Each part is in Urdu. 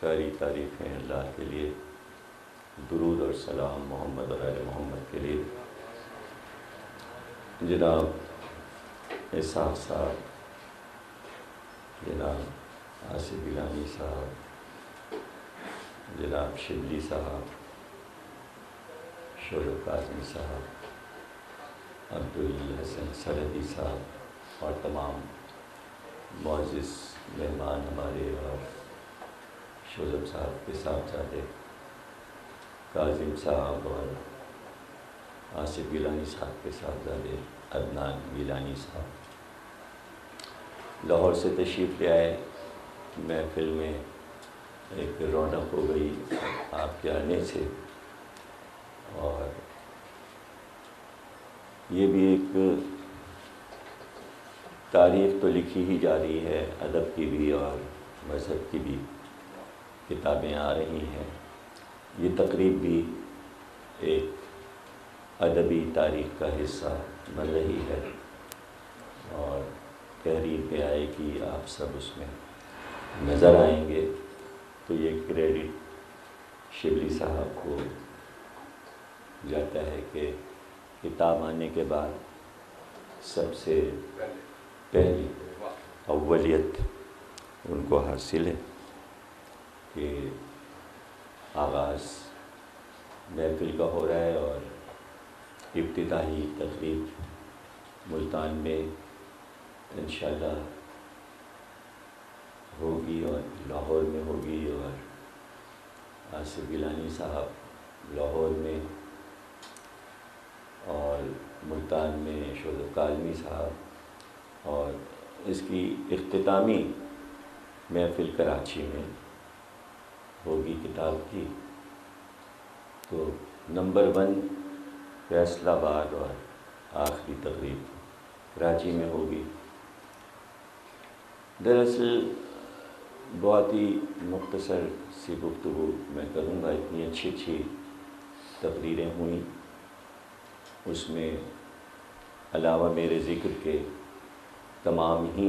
ساری تعریفیں اللہ کے لیے، درود اور سلام محمد اور آل محمد کے لیے۔ جناب اسحاق صاحب، جناب آصف گیلانی صاحب، جناب شبلی صاحب، شعیب کاظمی صاحب، عبدالحسن سرحدی صاحب اور تمام معزز مہمان ہمارے، اور شعیب صاحب کے صاحبزادے کاظم صاحب اور آصف گیلانی صاحب کے صاحبزادے عدنان گیلانی صاحب لاہور سے تشریف لے آئے۔ محفل میں ایک رونق ہو گئی آپ کے آنے سے، اور یہ بھی ایک تاریخ تو لکھی ہی جا رہی ہے، ادب کی بھی اور مذہب کی بھی کتابیں آ رہی ہیں۔ یہ تقریب بھی ایک ادبی تاریخ کا حصہ بن رہی ہے، اور تحریر پہ آئے کہ آپ سب اس میں نظر آئیں گے، تو یہ کریڈٹ شبلی صاحب کو جاتا ہے کہ کتاب آنے کے بعد سب سے پہلی اولیت ان کو حاصل ہے کہ آغاز محفل کا ہو رہا ہے، اور افتتاحی تقریب ملتان میں انشاءاللہ ہوگی اور لاہور میں ہوگی، اور آصف گیلانی صاحب لاہور میں، اور ملتان میں شعیب کاظمی صاحب، اور اس کی اختتامی محفل کراچی میں ہوگی کتاب کی۔ تو نمبر 1 فیصل آباد اور آخری تقریب کراچی میں ہوگی۔ دراصل بہت ہی مختصر سی گفتگو میں کروں گا، اتنی اچھی تقریریں ہوئیں، اس میں علاوہ میرے ذکر کے تمام ہی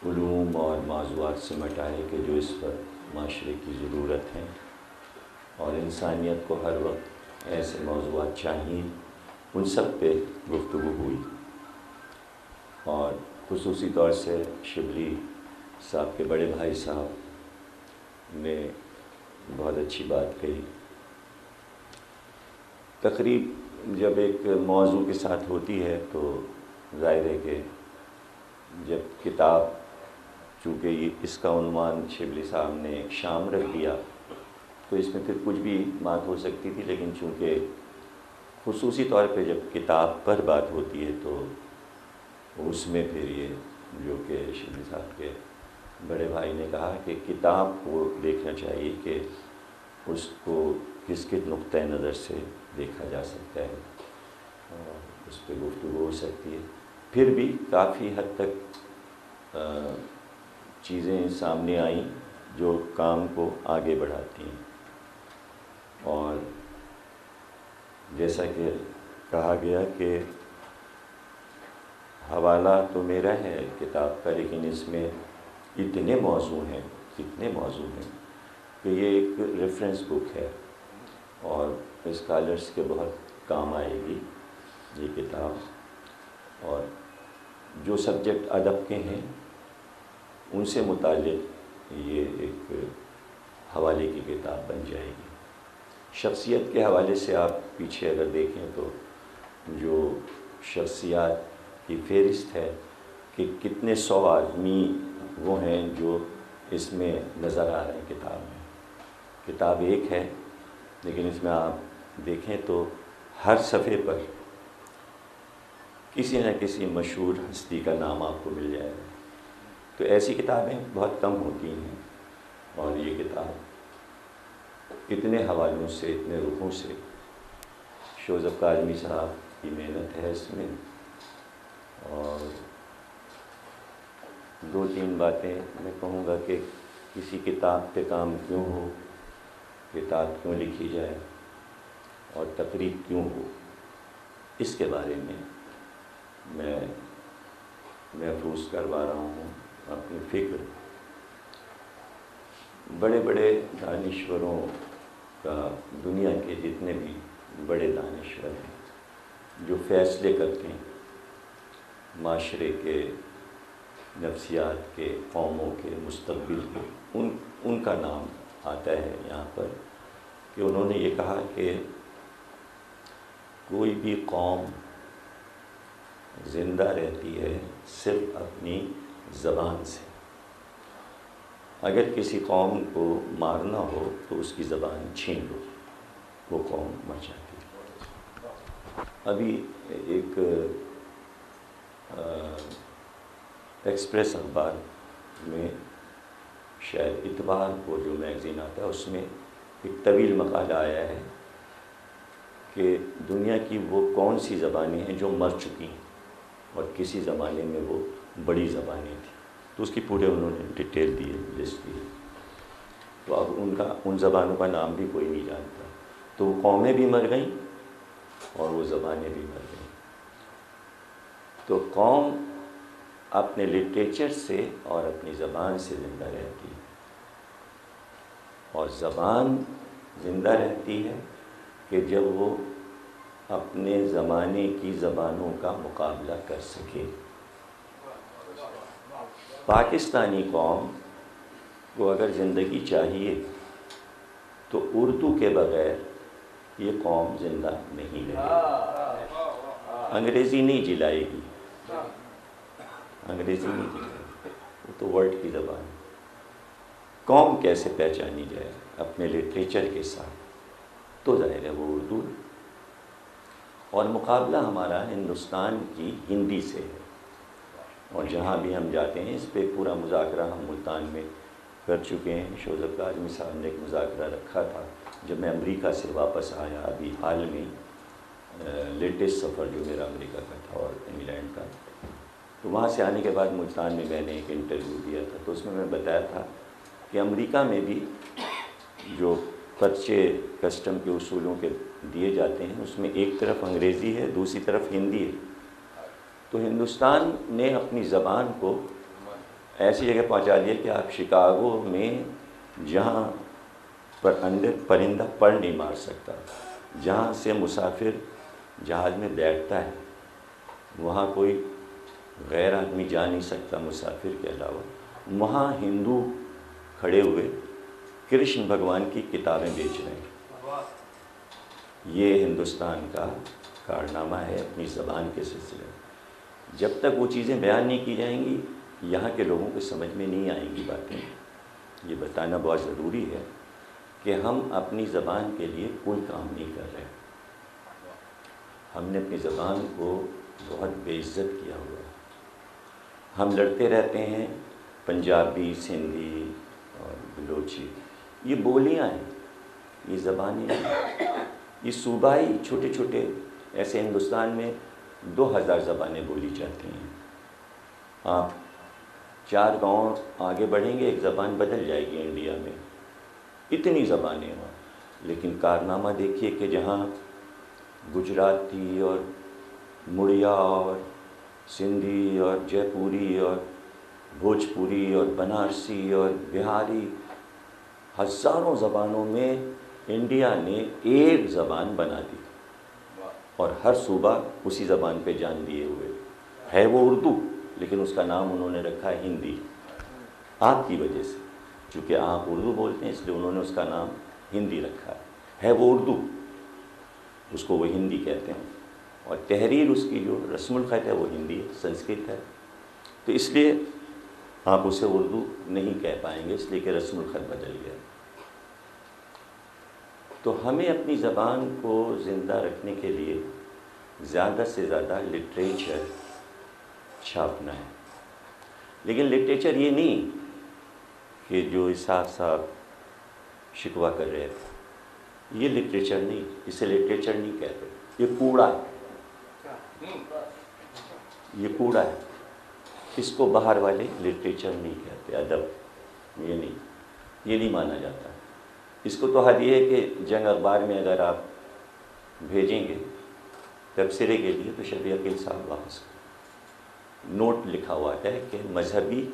علوم اور موضوعات سمٹ آئے کہ جو اس وقت معاشرے کی ضرورت ہیں، اور انسانیت کو ہر وقت ایسے موضوعات چاہیے، ان سب پہ گفتگو ہوئی۔ اور خصوصی طور سے شبلی صاحب کے بڑے بھائی صاحب نے بہت اچھی بات کہی۔ تقریب جب ایک موضوع کے ساتھ ہوتی ہے تو ظاہر ہے کہ جب کتاب، چونکہ اس کا عنوان شبلی صاحب نے ایک شام رکھ دیا، تو اس میں پھر کچھ بھی بات ہو سکتی تھی، لیکن چونکہ خصوصی طور پہ جب کتاب پر بات ہوتی ہے تو اس میں پھر یہ جو کہ شبلی صاحب کے بڑے بھائی نے کہا کہ کتاب کو دیکھنا چاہیے کہ اس کو کس نقطۂ نظر سے دیکھا جا سکتا ہے، اور اس پہ گفتگو ہو سکتی ہے۔ پھر بھی کافی حد تک چیزیں سامنے آئیں جو کام کو آگے بڑھاتی ہیں، اور جیسا کہ کہا گیا کہ حوالہ تو میرا ہے کتاب کا، لیکن اس میں اتنے موضوع ہیں کہ یہ ایک ریفرنس بک ہے، اور اسکالرس کے بہت کام آئے گی یہ کتاب، اور جو سبجیکٹ ادب کے ہیں ان سے متعلق یہ ایک حوالے کی کتاب بن جائے گی۔ شخصیت کے حوالے سے آپ پیچھے اگر دیکھیں تو جو شخصیات کی فہرست ہے کہ کتنے 100 آدمی وہ ہیں جو اس میں نظر آ رہے ہیں کتاب میں۔ کتاب ایک ہے، لیکن اس میں آپ دیکھیں تو ہر صفحے پر کسی نہ کسی مشہور ہستی کا نام آپ کو مل جائے گا۔ تو ایسی کتابیں بہت کم ہوتی ہیں، اور یہ کتاب اتنے حوالوں سے، اتنے رخوں سے، شعیب کاظمی صاحب کی محنت ہے اس میں۔ اور 2-3 باتیں میں کہوں گا کہ کسی کتاب پہ کام کیوں ہو، کتاب کیوں لکھی جائے، اور تقریب کیوں ہو، اس کے بارے میں محفوظ کروا رہا ہوں اپنی فکر۔ بڑے بڑے دانشوروں کا، دنیا کے جتنے بھی بڑے دانشور ہیں جو فیصلے کرتے ہیں معاشرے کے، نفسیات کے، قوموں کے مستقبل کے، ان کا نام آتا ہے یہاں پر کہ انہوں نے یہ کہا کہ کوئی بھی قوم زندہ رہتی ہے صرف اپنی زبان سے. اگر کسی قوم کو مارنا ہو تو اس کی زبان چھین لو، وہ قوم مر جاتی ہے. ابھی ایک ایکسپریس اخبار میں، شاید اتوار کو جو میگزین آتا ہے، اس میں ایک طویل مقالہ آیا ہے کہ دنیا کی وہ کون سی زبانیں ہیں جو مر چکی ہیں اور کسی زمانے میں وہ بڑی زبانیں تھیں. تو اس کی پورے انہوں نے ڈیٹیل دی ہے، لسٹ دی ہے. تو اب ان زبانوں کا نام بھی کوئی نہیں جانتا. تو وہ قومیں بھی مر گئیں اور وہ زبانیں بھی مر گئیں. تو قوم اپنے لٹریچر سے اور اپنی زبان سے زندہ رہتی ہے، اور زبان زندہ رہتی ہے کہ جب وہ اپنے زمانے کی زبانوں کا مقابلہ کر سکے. پاکستانی قوم کو اگر زندگی چاہیے تو اردو کے بغیر یہ قوم زندہ نہیں رہے گی. انگریزی نہیں جلائے گی، انگریزی نہیں جلائے گی، وہ تو ورلڈ کی زبان ہے. قوم کیسے پہچانی جائے اپنے لٹریچر کے ساتھ؟ تو ظاہر ہے وہ اردو ہے. اور مقابلہ ہمارا ہندوستان کی ہندی سے ہے. اور جہاں بھی ہم جاتے ہیں اس پہ پورا مذاکرہ ہم ملتان میں کر چکے ہیں. شوذب کاظمی صاحب نے ایک مذاکرہ رکھا تھا جب میں امریکہ سے واپس آیا ابھی حال میں، لیٹسٹ سفر جو میرا امریکہ کا تھا اور انگلینڈ کا. تو وہاں سے آنے کے بعد ملتان میں میں نے ایک انٹرویو دیا تھا، تو اس میں بتایا تھا کہ امریکہ میں بھی جو پرچے کسٹم کے اصولوں کے دیے جاتے ہیں اس میں ایک طرف انگریزی ہے، دوسری طرف ہندی ہے. تو ہندوستان نے اپنی زبان کو ایسی جگہ پہنچا دیا کہ آپ شکاگو میں جہاں پرندہ پر نہیں مار سکتا، جہاں سے مسافر جہاز میں بیٹھتا ہے وہاں کوئی غیر آدمی جا نہیں سکتا مسافر کے علاوہ، وہاں ہندو کھڑے ہوئے کرشن بھگوان کی کتابیں بیچ رہے ہیں. یہ ہندوستان کا کارنامہ ہے اپنی زبان کے سلسلے میں. جب تک وہ چیزیں بیان نہیں کی جائیں گی یہاں کے لوگوں کو سمجھ میں نہیں آئیں گی باتیں. یہ بتانا بہت ضروری ہے کہ ہم اپنی زبان کے لیے کوئی کام نہیں کر رہے. ہم نے اپنی زبان کو بہت بے عزت کیا ہوا ہے. ہم لڑتے رہتے ہیں پنجابی، سندھی اور بلوچی، یہ بولیاں ہیں، یہ زبانیں ہیں، یہ صوبائی چھوٹے چھوٹے. ایسے ہندوستان میں 2000 زبانیں بولی جاتی ہیں. آپ 4 گاؤں آگے بڑھیں گے ایک زبان بدل جائے گی انڈیا میں. اتنی زبانیں ہیں. لیکن کارنامہ دیکھیے کہ جہاں گجراتی اور مڑیا اور سندھی اور جے پوری اور بھوجپوری اور بنارسی اور بہاری، ہزاروں زبانوں میں انڈیا نے ایک زبان بنا دی اور ہر صوبہ اسی زبان پہ جان دیے ہوئے ہے. وہ اردو، لیکن اس کا نام انہوں نے رکھا ہے ہندی. آپ کی وجہ سے، چونکہ آپ اردو بولتے ہیں اس لیے انہوں نے اس کا نام ہندی رکھا ہے. وہ اردو، اس کو وہ ہندی کہتے ہیں. اور تحریر اس کی جو رسم الخط ہے وہ ہندی ہے، سنسکرت ہے. تو اس لیے آپ اسے اردو نہیں کہہ پائیں گے، اس لیے کہ رسم الخط بدل گیا. تو ہمیں اپنی زبان کو زندہ رکھنے کے لیے زیادہ سے زیادہ لٹریچر چھاپنا ہے. لیکن لٹریچر یہ نہیں کہ جو اسحاق صاحب شکوہ کر رہے تھے، یہ لٹریچر نہیں، اسے لٹریچر نہیں کہتے. یہ کوڑا ہے، یہ کوڑا ہے. اس کو باہر والے لٹریچر نہیں کہتے، ادب یہ نہیں مانا جاتا. اس کو تو حد یہ ہے کہ جنگ اخبار میں اگر آپ بھیجیں گے تبصرے کے لیے تو شفیع عقیل صاحب واپس کریں. نوٹ لکھا ہوا ہے کہ مذہبی